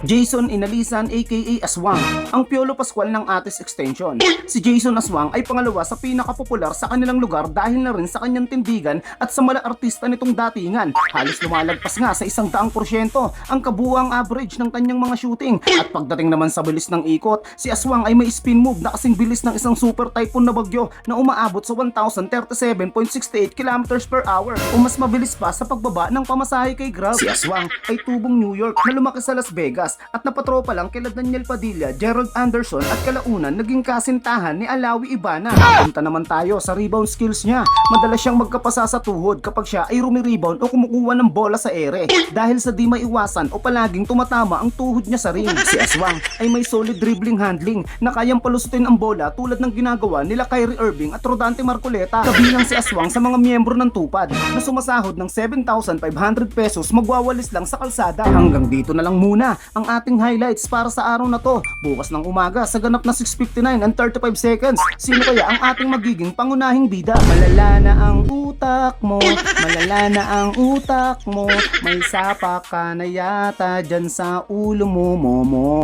Jason Inalisan aka Aswang, ang Piolo Pascual ng Atis Extension. Si Jason Aswang ay pangalawa sa pinakapopular sa kanilang lugar dahil na rin sa kanyang tindigan at sa mala artista nitong datingan. Halos lumalagpas nga sa 100% ang kabuuang average ng kanyang mga shooting. At pagdating naman sa bilis ng ikot, si Aswang ay may spin move na kasing bilis ng isang super typhoon na bagyo na umaabot sa 1,037.68 km/h o mas mabilis pa sa pagbaba ng pamasahe kay Grab. Si Aswang ay tubong New York na lumaki sa Las Vegas at napatropa lang kila Daniel Padilla, Gerald Anderson at kalaunan naging kasintahan ni Alawi Ibana. Punta naman tayo sa rebound skills niya. Madalas siyang magkapasa sa tuhod kapag siya ay rumi-rebound o kumukuha ng bola sa ere dahil sa di maiwasan o palaging tumatama ang tuhod niya sa ring. Si Aswang ay may solid dribbling handling na kayang palusutin ang bola tulad ng ginagawa nila Kyrie Irving at Rodante Marcoleta. Kabilang si Aswang sa mga miyembro ng Tupad na sumasahod ng 7,500 pesos magwawalis lang sa kalsada. Hanggang dito na lang muna ang ating highlights para sa araw na to. Bukas ng umaga sa ganap na 6:59 and 35 seconds, sino kaya ang ating magiging pangunahing bida? Malala na ang utak mo, malala na ang utak mo, may sapa ka na yata dyan sa ulo mo, momo.